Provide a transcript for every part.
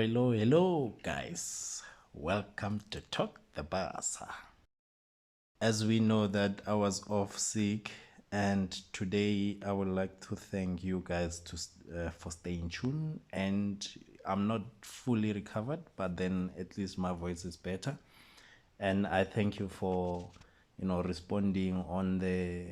Hello, guys. Welcome to Talk the Barca. As we know that I was off sick, and today I would like to thank you guys for staying tuned. And I'm not fully recovered, but then at least my voice is better. And I thank you for responding on the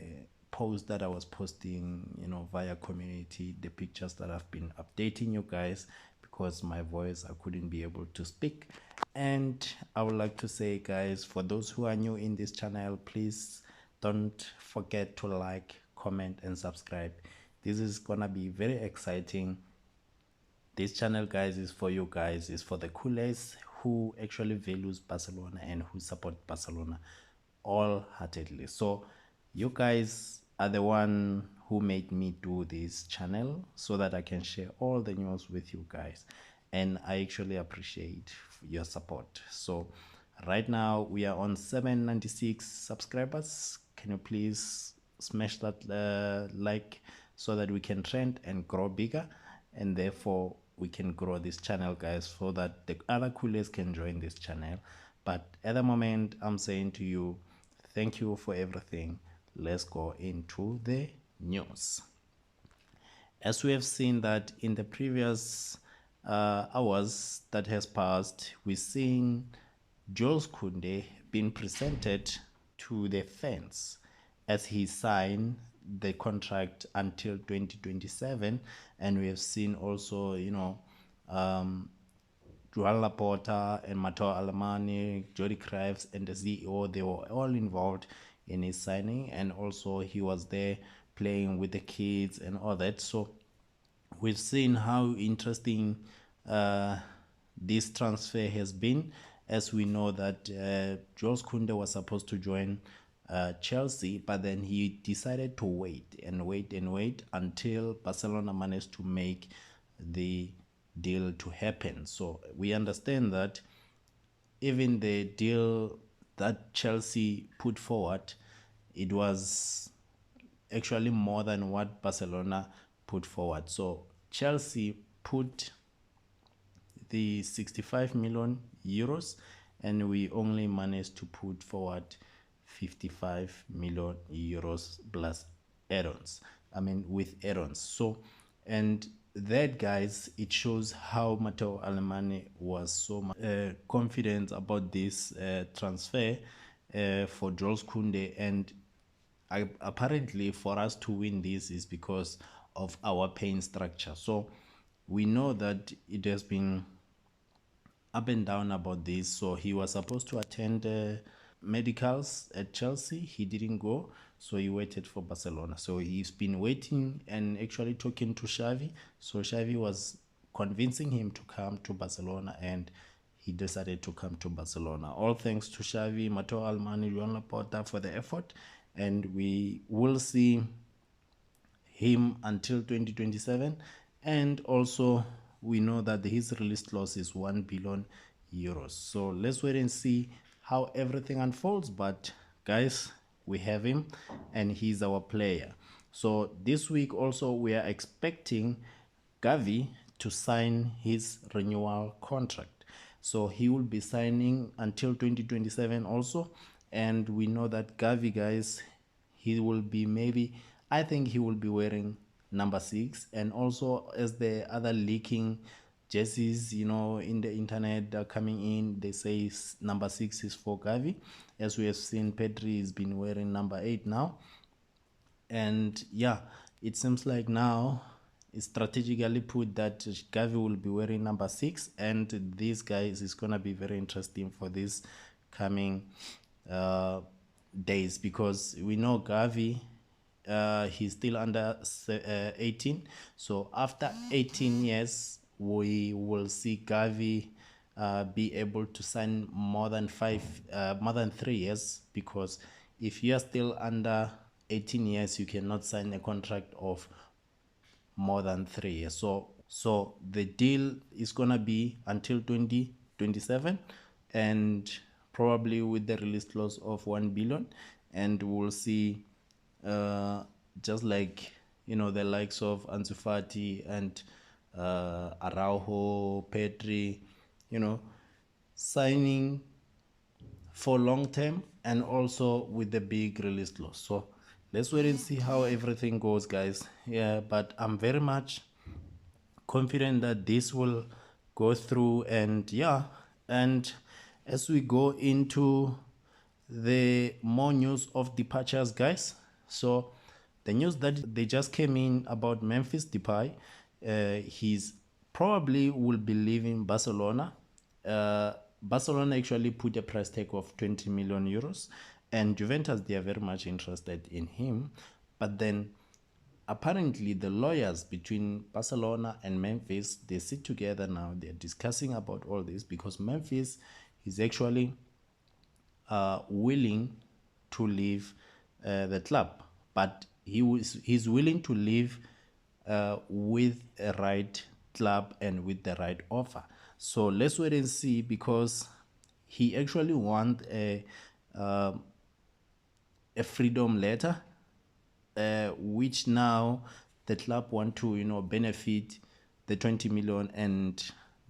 post that I was posting via community, the pictures that I've been updating you guys, because my voice, I couldn't be able to speak. And I would like to say, guys, for those who are new in this channel, please don't forget to like, comment and subscribe. This is gonna be very exciting. This channel, guys, is for you guys, is for the coolest who actually values Barcelona and who support Barcelona all-heartedly. So you guys are the one who made me do this channel so that I can share all the news with you guys, and I actually appreciate your support. So right now we are on 796 subscribers. Can you please smash that like so that we can trend and grow bigger, and therefore we can grow this channel, guys, so that the other coolers can join this channel. But at the moment, I'm saying to you, thank you for everything. Let's go into the news. As we have seen that in the previous hours that has passed, we've seen Jules Kounde being presented to the fans as he signed the contract until 2027. And we have seen also Joan Laporta and Matteo Alemany, Jody Cruyff and the CEO, they were all involved in his signing, and also he was there playing with the kids and all that. So we've seen how interesting this transfer has been, as we know that Jules Kounde was supposed to join Chelsea, but then he decided to wait until Barcelona managed to make the deal to happen. So we understand that even the deal that Chelsea put forward, it was actually more than what Barcelona put forward. So Chelsea put the 65 million euros, and we only managed to put forward 55 million euros plus add-ons. I mean, with add-ons. So, and that, guys, it shows how Matteo Alemany was so confident about this transfer for Jules Kounde. And apparently for us to win this is because of our paying structure. So we know that it has been up and down about this. So he was supposed to attend medicals at Chelsea. He didn't go, so he waited for Barcelona. So he's been waiting and actually talking to Xavi. So Xavi was convincing him to come to Barcelona, and he decided to come to Barcelona. All thanks to Xavi, Matteo Alemany, Joan Laporta for the effort, and we will see him until 2027. And also we know that his release clause is 1 billion euros. So let's wait and see how everything unfolds. But guys, we have him and he's our player. So this week also we are expecting Gavi to sign his renewal contract. So he will be signing until 2027 also. And we know that Gavi, guys, he will be I think he will be wearing number 6. And also, as the other leaking jerseys in the internet are coming in, they say number 6 is for Gavi. As we have seen, Pedri has been wearing number 8 now. And yeah, it seems like now it's strategically put that Gavi will be wearing number 6, and this, guys, is gonna be very interesting for this coming days, because we know Gavi, he's still under 18. So after 18 years we will see Gavi be able to sign more than 3 years, because if you are still under 18 years you cannot sign a contract of more than 3 years. So the deal is gonna be until 2027, and probably with the release clause of 1 billion. And we'll see just like the likes of Ansu Fati and Araujo, Pedri, you know, signing for long term and also with the big release clause. So let's wait and see how everything goes, guys. Yeah, but I'm very much confident that this will go through. And yeah, and as we go into the more news of departures, guys, so the news that they just came in about Memphis Depay, he's probably will be leaving Barcelona. Barcelona actually put a price tag of 20 million euros, and Juventus, they are very much interested in him. But then apparently the lawyers between Barcelona and Memphis, they sit together now, they're discussing about all this, because Memphis is actually willing to leave the club, but he's willing to leave with a right club and with the right offer. So let's wait and see, because he actually wants a freedom letter, which now the club want to, benefit the 20 million, and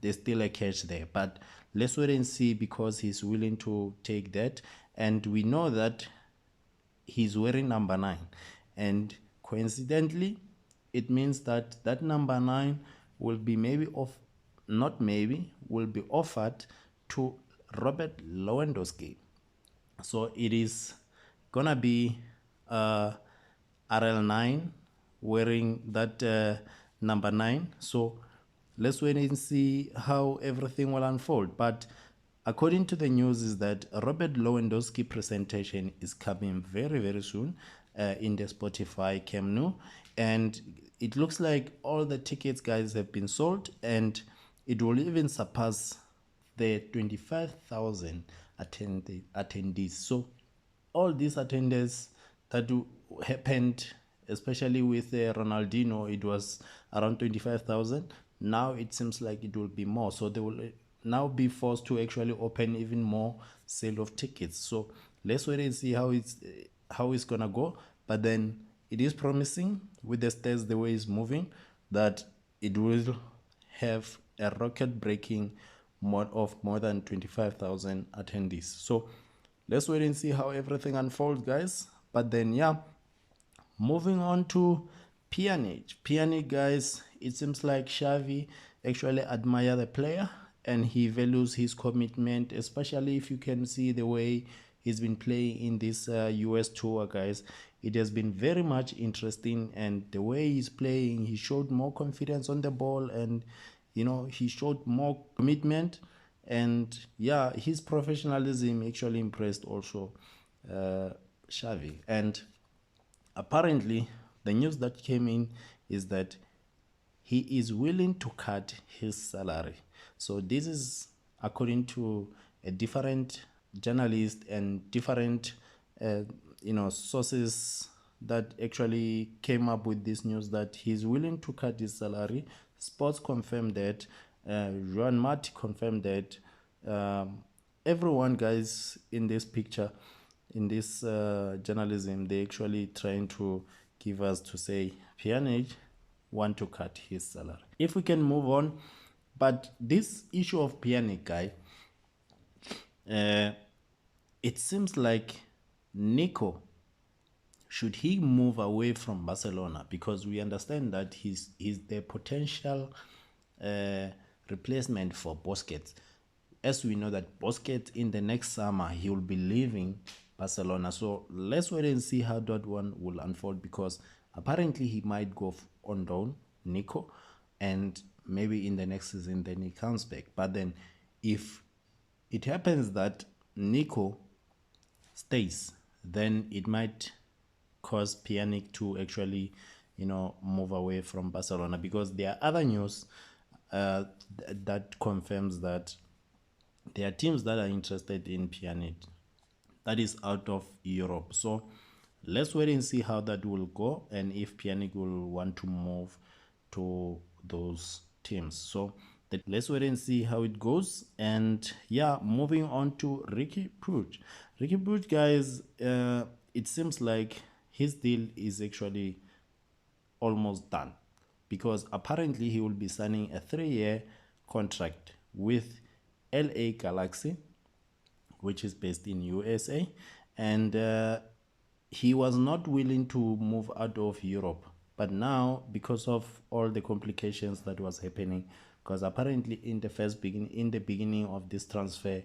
there's still a catch there. But let's wait and see, because he's willing to take that. And we know that he's wearing number 9. And coincidentally, it means that that number 9 will be will be offered to Robert Lewandowski. So it is gonna be RL9 wearing that number 9. So let's wait and see how everything will unfold. But according to the news is that Robert Lewandowski presentation is coming very, very soon in the Spotify Camp Nou. And it looks like all the tickets, guys, have been sold, and it will even surpass the 25,000 attendees. So all these attendance that happened, especially with Ronaldinho, it was around 25,000. Now it seems like it will be more. So they will now be forced to actually open even more sale of tickets. So let's wait and see how it's gonna go. But then it is promising with the stats, the way it's moving, that it will have a record-breaking of more than 25,000 attendees. So let's wait and see how everything unfolds, guys. But then, yeah, moving on to Pjanic. Pjanic, guys, it seems like Xavi actually admire the player, and he values his commitment, especially if you can see the way he's been playing in this US tour, guys. It has been very much interesting, and the way he's playing, he showed more confidence on the ball, and he showed more commitment. And yeah, his professionalism actually impressed also Xavi. And apparently the news that came in is that he is willing to cut his salary. So this is according to a different journalist and different sources that actually came up with this news, that he's willing to cut his salary. Sports confirmed that, Juan Mati confirmed that, everyone, guys, in this picture, in this journalism, they actually trying to give us to say Pjanic want to cut his salary. If we can move on, but this issue of Pjanic, guy, it seems like Nico, should he move away from Barcelona, because we understand that he's the potential replacement for Busquets. As we know that Busquets in the next summer, he will be leaving Barcelona. So let's wait and see how that one will unfold, because apparently he might go on down, Nico, and maybe in the next season then he comes back. But then if it happens that Nico stays, then it might cause Pjanic to actually move away from Barcelona, because there are other news that confirms that there are teams that are interested in Pjanic that is out of Europe. So let's wait and see how that will go, and if Pjanic will want to move to those teams. So let's wait and see how it goes. And yeah, moving on to Riqui Puig. Riqui Puig, guys, it seems like his deal is actually almost done. because apparently he will be signing a 3-year contract with LA Galaxy, which is based in USA, and he was not willing to move out of Europe. But now, because of all the complications that was happening, because apparently in the beginning of this transfer,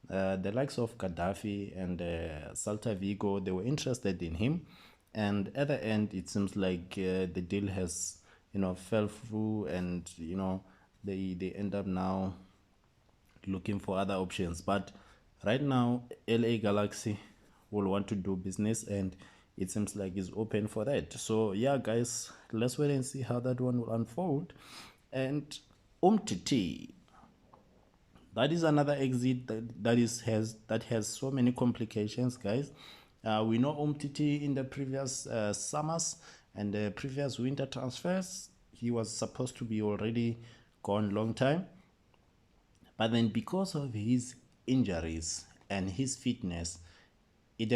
the likes of Gaddafi and Celta Vigo, they were interested in him, and at the end, it seems like the deal has, fell through, and they end up now looking for other options. But right now, LA Galaxy will want to do business, and it seems like it's open for that. So yeah, guys, let's wait and see how that one will unfold. And Umtiti, that is another exit that has so many complications, guys. We know Umtiti in the previous summers and the previous winter transfers, he was supposed to be already gone long time. But then because of his injuries and his fitness, it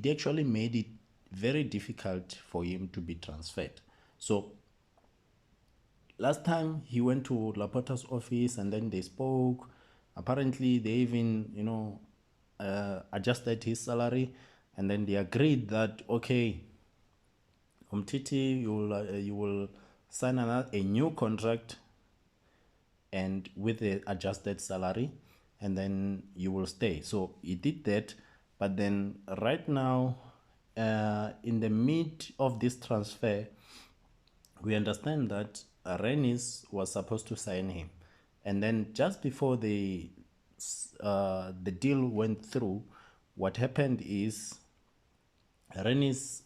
actually made it very difficult for him to be transferred. So last time he went to Laporta's office and then they spoke. Apparently they even adjusted his salary, and then they agreed that, okay, Umtiti, you will sign a new contract and with the adjusted salary, and then you will stay. So he did that. But then right now, in the mid of this transfer, we understand that Rennes was supposed to sign him, and then just before the deal went through, what happened is Rennes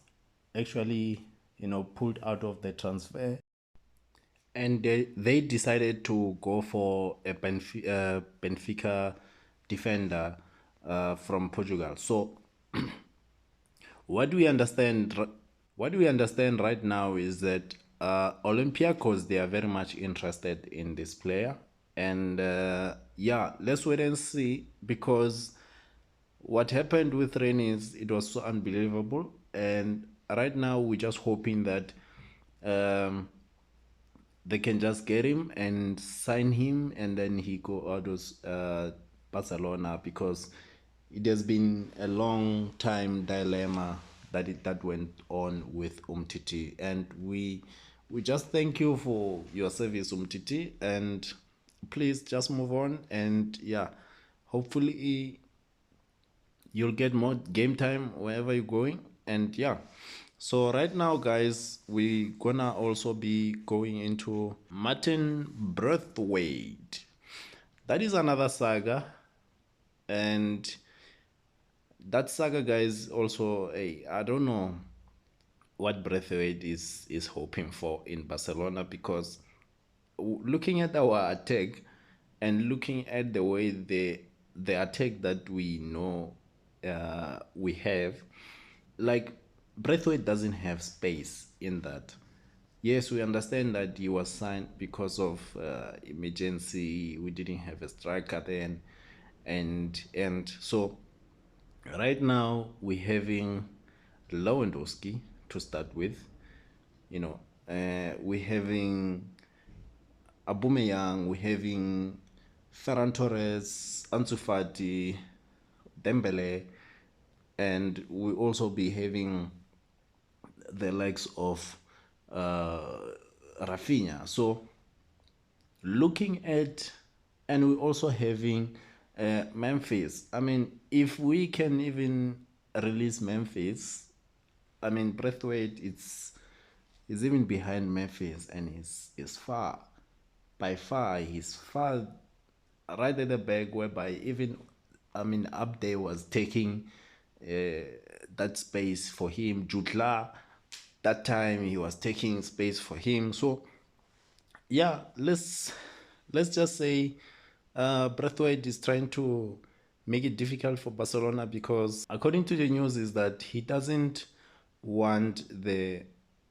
actually pulled out of the transfer, and they decided to go for a Benfica defender from Portugal. So what we understand right now is that Olympiacos, they are very much interested in this player, and yeah, let's wait and see, because what happened with Rennes, it was so unbelievable, and right now we're just hoping that they can just get him and sign him, and then he go out of Barcelona, because it has been a long time dilemma that went on with Umtiti, and we just thank you for your service, Umtiti, and please just move on, and yeah, hopefully you'll get more game time wherever you're going. And yeah, so right now, guys, we gonna also be going into Martin Braithwaite. That is another saga, and that saga, guys, also, hey, I don't know what Braithwaite is hoping for in Barcelona, because looking at our attack and looking at the way the attack that we know we have, like, Braithwaite doesn't have space in that. Yes, we understand that he was signed because of emergency. We didn't have a striker then, and so right now we're having Lewandowski to start with. We're having Aubameyang, we're having Ferran Torres, Ansu Fati, Dembele, and we also be having the likes of Rafinha. So looking at, and we're also having Memphis. I mean, if we can even release Memphis, I mean, Braithwaite, is even behind Memphis, and is far, by far, he's far right at the back, whereby even, I mean, Abde was taking that space for him. Jutla, that time he was taking space for him. So yeah, let's just say Braithwaite is trying to make it difficult for Barcelona, because according to the news is that he doesn't want the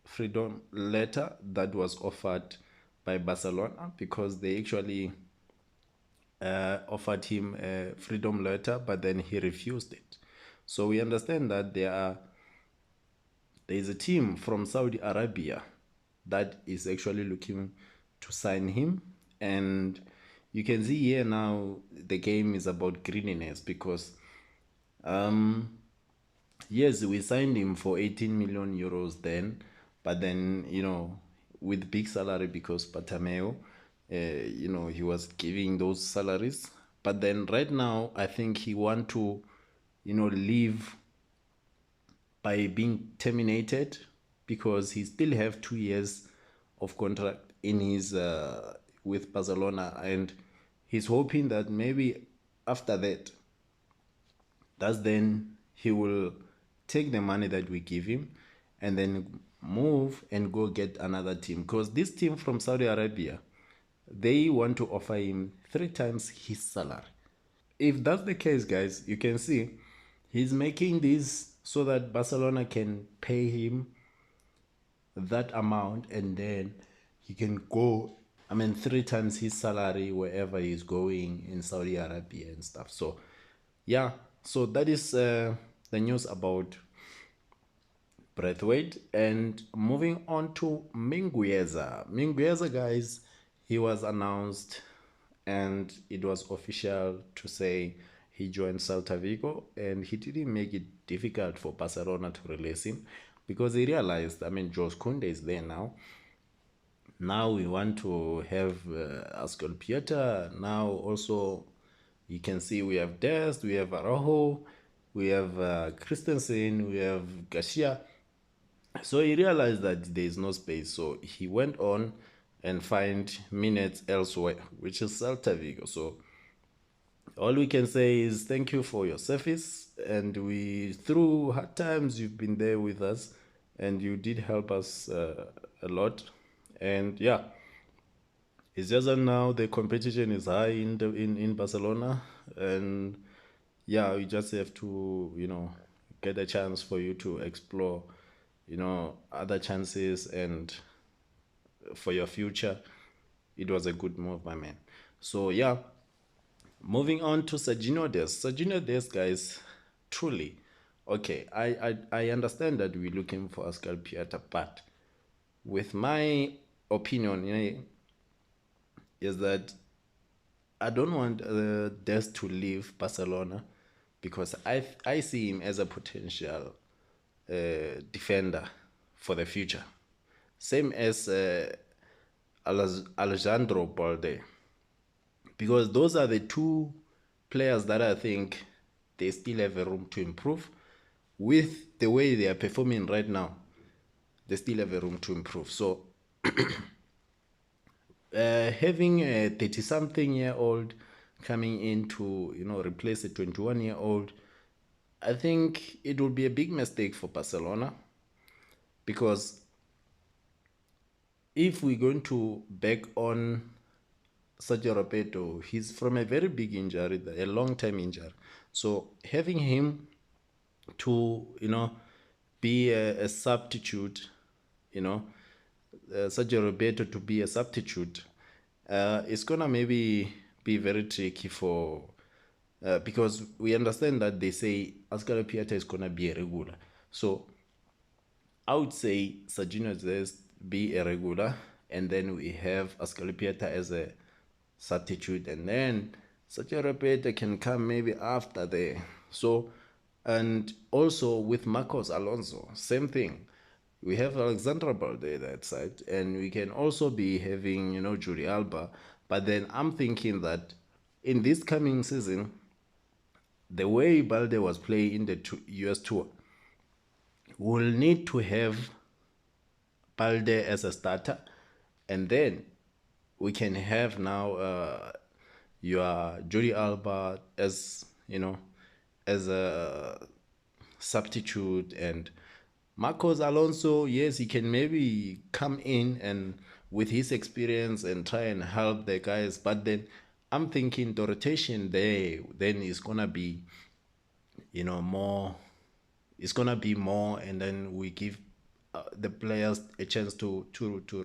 freedom letter that was offered by Barcelona, because they actually offered him a freedom letter, but then he refused it. So we understand that there is a team from Saudi Arabia that is actually looking to sign him. And you can see here now the game is about greediness, because yes, we signed him for 18 million euros then, but then, with big salary, because Patameo, he was giving those salaries. But then right now, I think he want to, leave by being terminated, because he still have 2 years of contract in his with Barcelona, and he's hoping that maybe after that, that's then he will take the money that we give him and then move and go get another team, because this team from Saudi Arabia, they want to offer him 3 times his salary. If that's the case, guys, you can see he's making this so that Barcelona can pay him that amount, and then he can go, 3 times his salary wherever he's going in Saudi Arabia and stuff. So yeah, so that is the news about Braithwaite. And moving on to Mingueza, guys, he was announced and it was official to say he joined Celta Vigo, and he didn't make it difficult for Barcelona to release him, because he realized, Jules Kounde is there now. Now we want to have Azpilicueta. Now also, you can see we have Dest, we have Araujo, we have Christensen, we have Garcia. So he realized that there is no space. So he went on and find minutes elsewhere, which is Celta Vigo. So all we can say is thank you for your service. And through hard times, you've been there with us and you did help us a lot. And yeah, it's just that now the competition is high in Barcelona. And yeah, we just have to, get a chance for you to explore, other chances, and for your future. It was a good move, my man. So yeah, moving on to Serginho Dest, guys, truly, okay, I understand that we're looking for Azpilicueta, but with my opinion, is that I don't want Dest to leave Barcelona, because I see him as a potential defender for the future. Same as Alejandro Balde, because those are the two players that I think they still have a room to improve. With the way they are performing right now, they still have a room to improve. So having a 30-something-year-old coming in to replace a 21-year-old, I think it will be a big mistake for Barcelona, because if we're going to back on Sergio Roberto, he's from a very big injury, a long-term injury. So having him to be a substitute, Sergio Roberto to be a substitute, it's gonna maybe be very tricky for because we understand that they say Azpilicueta is gonna be a regular. So I would say Serginho Dest be a regular, and then we have Azpilicueta as a substitute, and then Sergio Roberto can come maybe after there. So, and also with Marcos Alonso, same thing. We have Alexandra Balde that side, and we can also be having, Juri Alba. But then I'm thinking that in this coming season, the way Balde was playing in the US tour, we'll need to have Balde as a starter, and then we can have now your Juri Alba as as a substitute, and Marcos Alonso, yes, he can maybe come in and with his experience and try and help the guys, but then I'm thinking the rotation there then is gonna be more. It's gonna be more, and then we give the players a chance to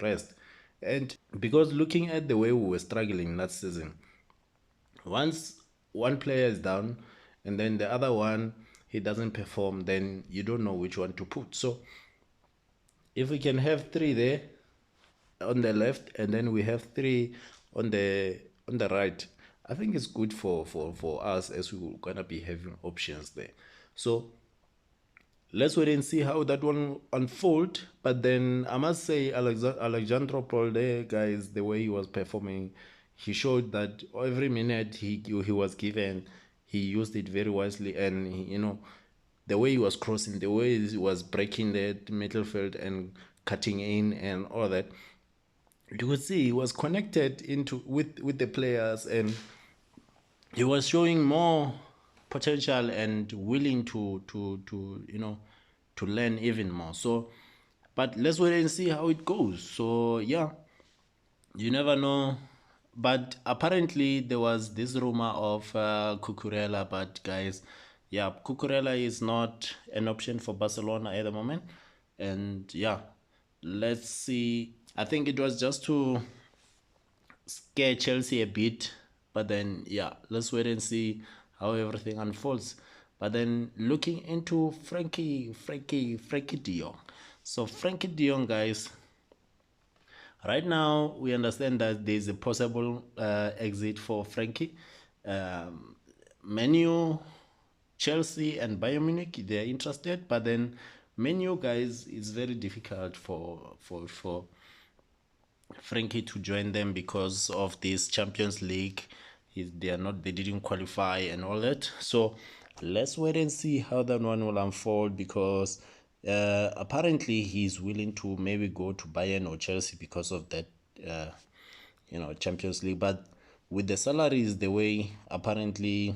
rest. And because looking at the way we were struggling last season, once one player is down and then the other one he doesn't perform, then you don't know which one to put. So if we can have 3 there, on the left, and then we have 3 on the right. I think it's good for us, as we're gonna be having options there. So let's wait and see how that one unfold. But then I must say, Alexandro Paul there, guys, the way he was performing, he showed that every minute he was given, he used it very wisely. And the way he was crossing, the way he was breaking the middle field and cutting in and all that, you could see he was connected into with the players, and he was showing more potential and willing to to learn even more. So, but let's wait and see how it goes. So yeah, you never know. But apparently there was this rumor of Cucurella, but guys, yeah, Cucurella is not an option for Barcelona at the moment. And yeah, let's see. I think it was just to scare Chelsea a bit, but then yeah, let's wait and see how everything unfolds. But then looking into Frenkie De Jong. So Frenkie De Jong, guys, right now we understand that there's a possible exit for Frenkie. Menu, Chelsea, and Bayern Munich, they're interested, but then Menu, guys, is very difficult for Frenkie to join them because of this Champions League. They didn't qualify and all that. So let's wait and see how that one will unfold, because apparently he's willing to maybe go to Bayern or Chelsea because of that Champions League. But with the salaries, the way apparently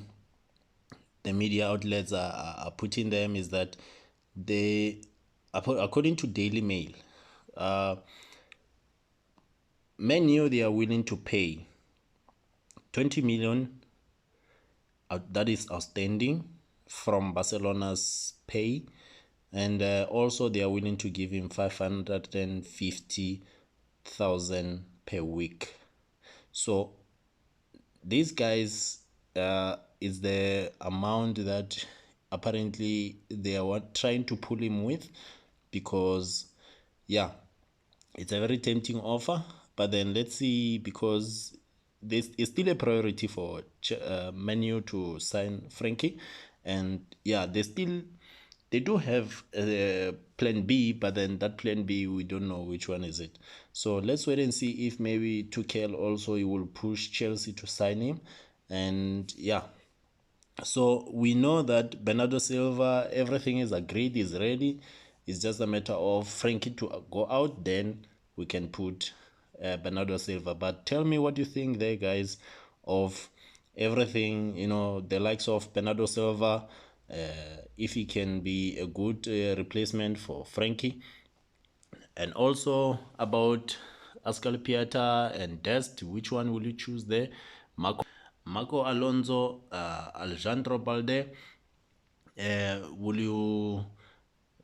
the media outlets are putting them, is that they, according to Daily Mail, Man U, they are willing to pay 20 million, that is outstanding, from Barcelona's pay, and also they are willing to give him 550,000 per week. So these guys is the amount that apparently they are trying to pull him with, because yeah, it's a very tempting offer. But then let's see, because this is still a priority for Man U to sign Frenkie, and yeah, they do have a plan B, but then that plan B, we don't know which one is it. So let's wait and see if maybe Tuchel also, he will push Chelsea to sign him. And yeah, so we know that Bernardo Silva, everything is agreed, is ready. It's just a matter of Frenkie to go out, then we can put Bernardo Silva. But tell me what you think there, guys, of everything, the likes of Bernardo Silva, if he can be a good replacement for Frenkie. And also about Azpilicueta and Dest, which one will you choose there? Marco Alonso, Alejandro Balde. Will you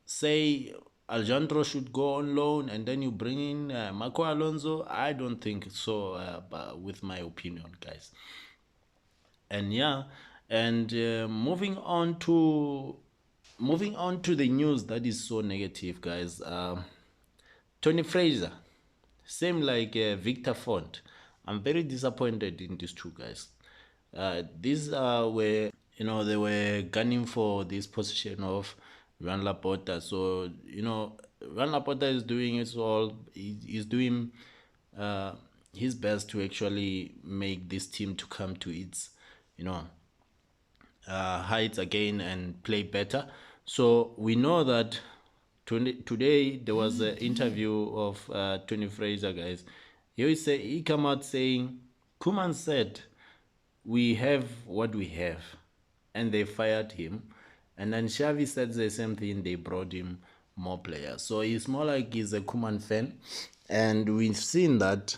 say Alejandro should go on loan and then you bring in Marco Alonso? I don't think so, with my opinion, guys. And yeah, and moving on to the news that is so negative, guys. Toni Freixa, same like Victor Font. I'm very disappointed in these two guys. These were, they were gunning for this position of Juan Laporta. So, Juan Laporta is doing it all. He's doing his best to actually make this team to come to its, heights again and play better. So we know that today there was an interview of Toni Freixa, guys. He come out saying, Koeman said, we have what we have, and they fired him. And then Xavi said the same thing, they brought him more players. So it's more like he's a Koeman fan. And we've seen that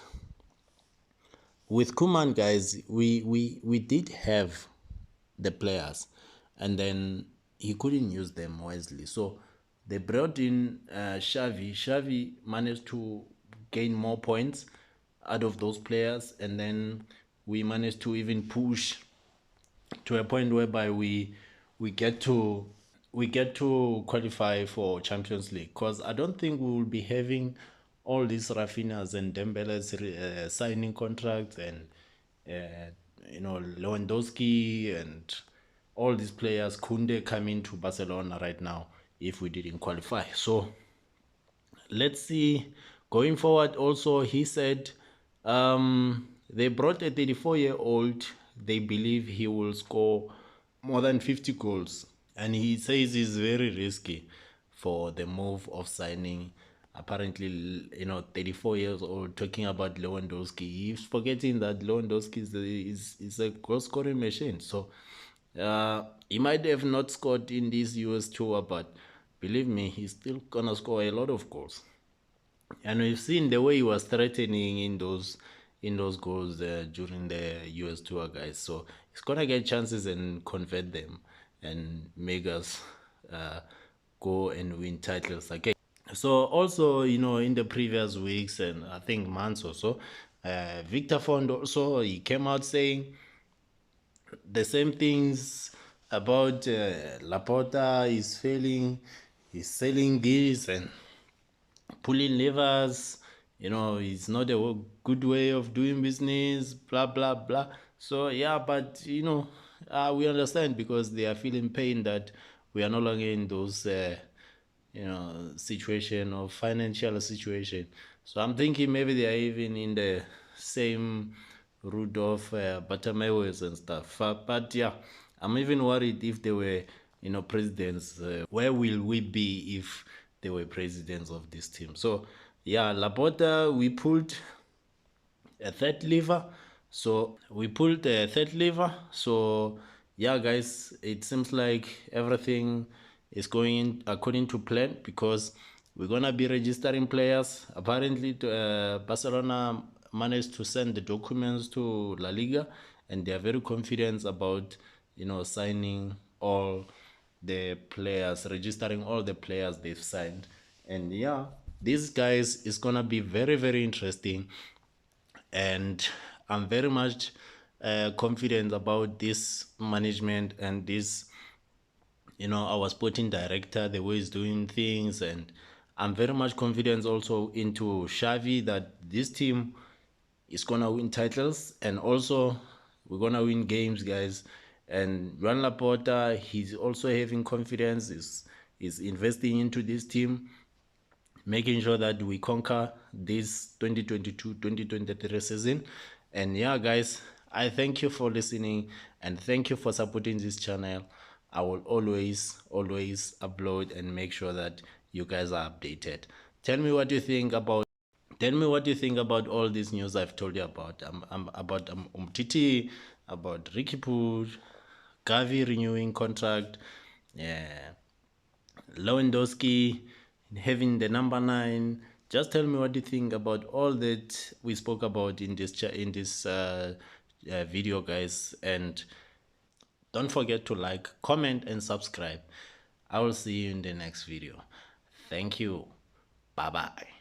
with Koeman, guys, we did have the players, and then he couldn't use them wisely. So they brought in Xavi. Xavi managed to gain more points out of those players, and then we managed to even push to a point whereby we get to qualify for Champions League, because I don't think we will be having all these Rafinhas and Dembele's signing contracts, and Lewandowski and all these players, Kounde coming to Barcelona right now if we didn't qualify. So let's see going forward. Also, he said they brought a 34-year-old. They believe he will score more than 50 goals, and he says it's very risky for the move of signing apparently 34 years old, talking about Lewandowski. He's forgetting that Lewandowski is a goal scoring machine. So he might have not scored in this US tour, but believe me, he's still gonna score a lot of goals. And we've seen the way he was threatening in those goals during the US tour, guys. So he's gonna get chances and convert them and make us go and win titles again. So also, in the previous weeks and I think months or so, Victor Font also, he came out saying the same things about Laporta is failing, he's selling this and pulling levers, it's not a good way of doing business, blah blah blah. So yeah, but we understand because they are feeling pain that we are no longer in those situation or financial situation. So I'm thinking maybe they are even in the same route of Bartimaeus and stuff. But yeah, I'm even worried if they were, presidents. Where will we be if they were presidents of this team? So yeah, Laporta, we pulled a third lever. So we pulled a third lever. So yeah, guys, it seems like everything is going according to plan because we're gonna be registering players. Apparently, Barcelona managed to send the documents to La Liga, and they are very confident about signing all the players, registering all the players they've signed. And yeah, these guys is gonna be very, very interesting, and I'm very much confident about this management and this, our sporting director, the way he's doing things, and I'm very much confident also into Xavi that this team is gonna win titles, and also we're gonna win games, guys. And Juan Laporta, he's also having confidence, is investing into this team, making sure that we conquer this 2022-2023 season. And yeah, guys, I thank you for listening and thank you for supporting this channel. I will always upload and make sure that you guys are updated. Tell me what you think about all this news I've told you about. About Umtiti, about Riqui Puig, Gavi renewing contract, yeah, Lewandowski having the number 9. Just tell me what you think about all that we spoke about in this video, guys. And don't forget to like, comment, and subscribe. I will see you in the next video. Thank you. Bye bye.